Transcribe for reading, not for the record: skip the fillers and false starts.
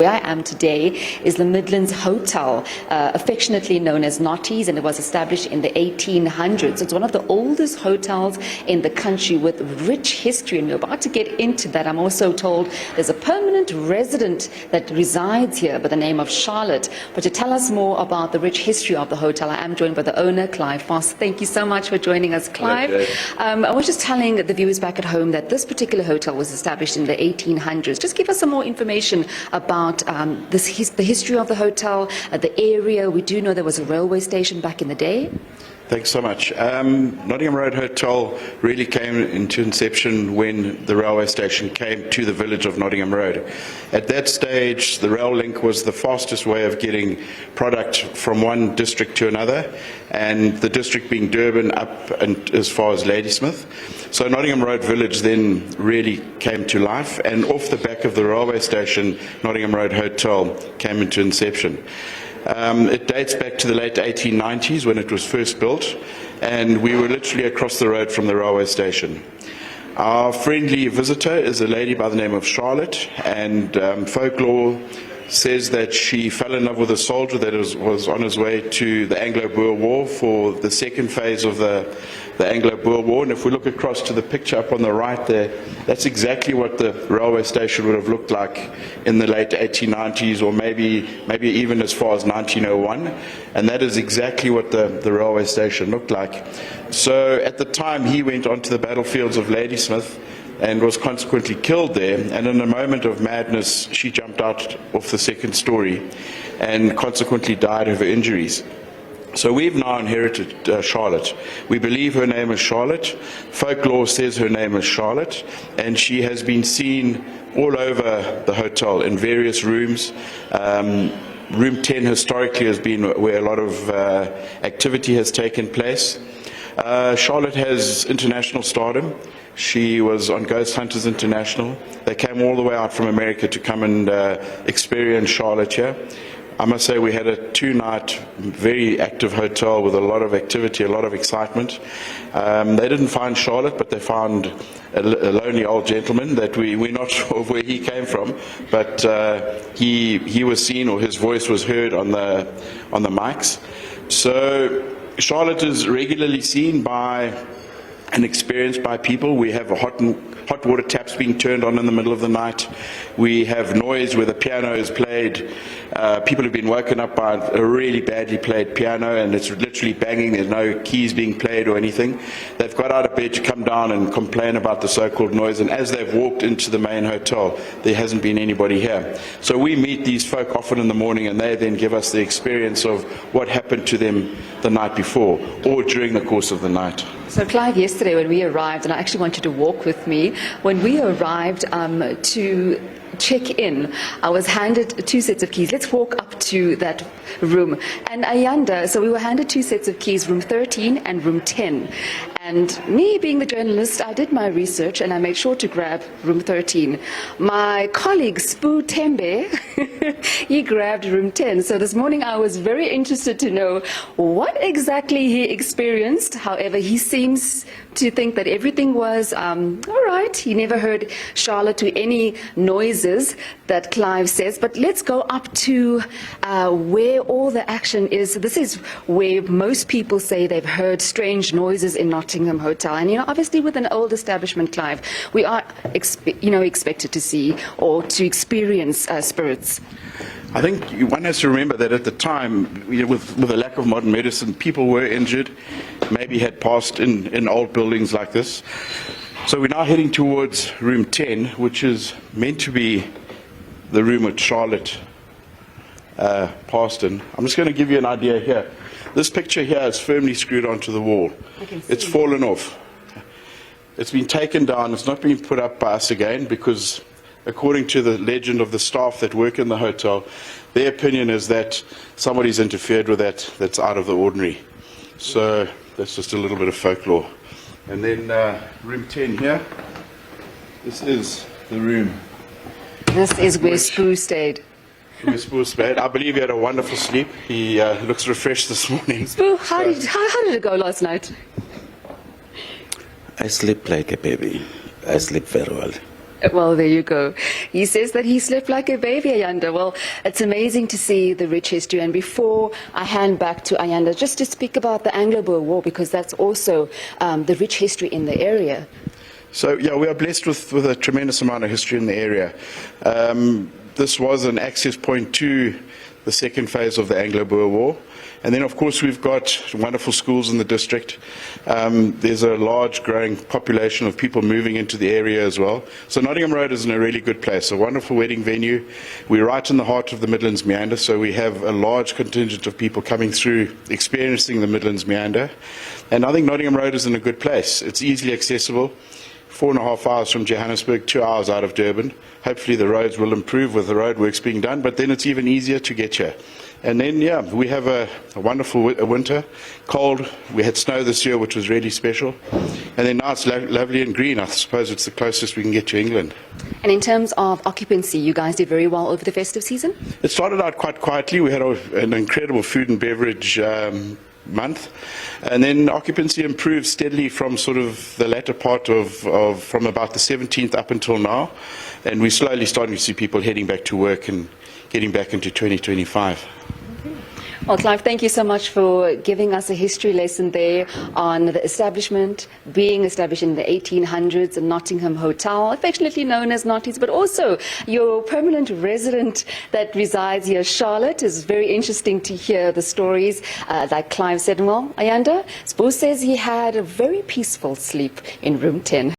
Where I am today is the Midlands Hotel, affectionately known as Notties, and it was established in the 1800s. It's one of the oldest hotels in the country with rich history, and we're about to get into that. I'm also told there's a permanent resident that resides here by the name of Charlotte. But to tell us more about the rich history of the hotel, I am joined by the owner, Jayed Paulse. Thank you so much for joining us, Jayed. I was just telling the viewers back at home that this particular hotel was established in the 1800s. Just give us some more information about the history of the hotel, the area. We do know there was a railway station back in the day. Thanks so much. Nottingham Road Hotel really came into inception when the railway station came to the village of Nottingham Road. At that stage, the rail link was the fastest way of getting product from one district to another, and the district being Durban up and as far as Ladysmith. So Nottingham Road Village then really came to life, and off the back of the railway station, Nottingham Road Hotel came into inception. It dates back to the late 1890s when it was first built, and we were literally across the road from the railway station. Our friendly visitor is a lady by the name of Charlotte, and folklore says that she fell in love with a soldier that was on his way to the Anglo-Boer War for the second phase of the Anglo-Boer War. And if we look across to the picture up on the right there, that's exactly what the railway station would have looked like in the late 1890s, or maybe even as far as 1901. And that is exactly what the railway station looked like. So at the time, he went onto the battlefields of Ladysmith and was consequently killed there, and in a moment of madness she jumped out off the second story and consequently died of her injuries. So we've now inherited Charlotte. We believe her name is Charlotte. Folklore says her name is Charlotte, and she has been seen all over the hotel in various rooms. Room 10 historically has been where a lot of activity has taken place. Charlotte has international stardom. She was on Ghost Hunters International. They came all the way out from America to come and experience Charlotte here. I must say we had a two-night, very active hotel with a lot of activity, a lot of excitement. They didn't find Charlotte, but they found a lonely old gentleman that we're not sure of where he came from, but he was seen, or his voice was heard on the mics. So Charlotte is regularly seen by and experienced by people. We have hot water taps being turned on in the middle of the night. We have noise where the piano is played. People have been woken up by a really badly played piano, and it's literally banging. There's no keys being played or anything. They've got out of bed to come down and complain about the so-called noise, and as they've walked into the main hotel, there hasn't been anybody here. So we meet these folk often in the morning, and they then give us the experience of what happened to them the night before or during the course of the night. So Clive, yesterday when we arrived, and I actually want you to walk with me, when we arrived to check in, I was handed 2 sets of keys. Let's walk up to that room. And Ayanda, so we were handed 2 sets of keys, room 13 and room 10. And me being the journalist, I did my research and I made sure to grab room 13. My colleague, Spoo Tembe, he grabbed room 10. So this morning I was very interested to know what exactly he experienced. However, he seems to think that everything was all right. He never heard Charlotte to any noises that Clive says. But let's go up to where all the action is. This is where most people say they've heard strange noises in Nottingham Hotel. And, obviously with an old establishment, Clive, we are, expected to see or to experience spirits. I think one has to remember that at the time, with the lack of modern medicine, people were injured, maybe had passed in old buildings like this. So we're now heading towards room 10, which is meant to be the room that Charlotte passed in. I'm just going to give you an idea here. This picture here is firmly screwed onto the wall. It's fallen off. It's been taken down. It's not been put up by us again because, according to the legend of the staff that work in the hotel, their opinion is that somebody's interfered with that that's out of the ordinary. So that's just a little bit of folklore. And then room 10 here, this is the room. This is where Spoo stayed. Where Spoo stayed. I believe he had a wonderful sleep. He looks refreshed this morning. Spoo, how did it go last night? I sleep like a baby. I sleep very well. Well, there you go. He says that he slept like a baby, Ayanda. Well, it's amazing to see the rich history. And before I hand back to Ayanda, just to speak about the Anglo-Boer War, because that's also the rich history in the area. So, yeah, we are blessed with a tremendous amount of history in the area. This was an access point to the second phase of the Anglo-Boer War. And then, of course, we've got wonderful schools in the district. There's a large growing population of people moving into the area as well. So Nottingham Road is in a really good place, a wonderful wedding venue. We're right in the heart of the Midlands meander, so we have a large contingent of people coming through, experiencing the Midlands meander. And I think Nottingham Road is in a good place. It's easily accessible. 4.5 hours from Johannesburg, 2 hours out of Durban. Hopefully the roads will improve with the roadworks being done, but then it's even easier to get here. And then, yeah, we have a wonderful winter, cold. We had snow this year, which was really special. And then now it's lovely and green. I suppose it's the closest we can get to England. And in terms of occupancy, you guys did very well over the festive season? It started out quite quietly. We had an incredible food and beverage month, and then occupancy improved steadily from sort of the latter part from about the 17th up until now, and we're slowly starting to see people heading back to work and getting back into 2025. Well, Clive, thank you so much for giving us a history lesson there on the establishment, being established in the 1800s, the Nottingham Hotel, affectionately known as Notties, but also your permanent resident that resides here, Charlotte. It's very interesting to hear the stories. Like Clive said, well, Ayanda, Spo says he had a very peaceful sleep in room 10.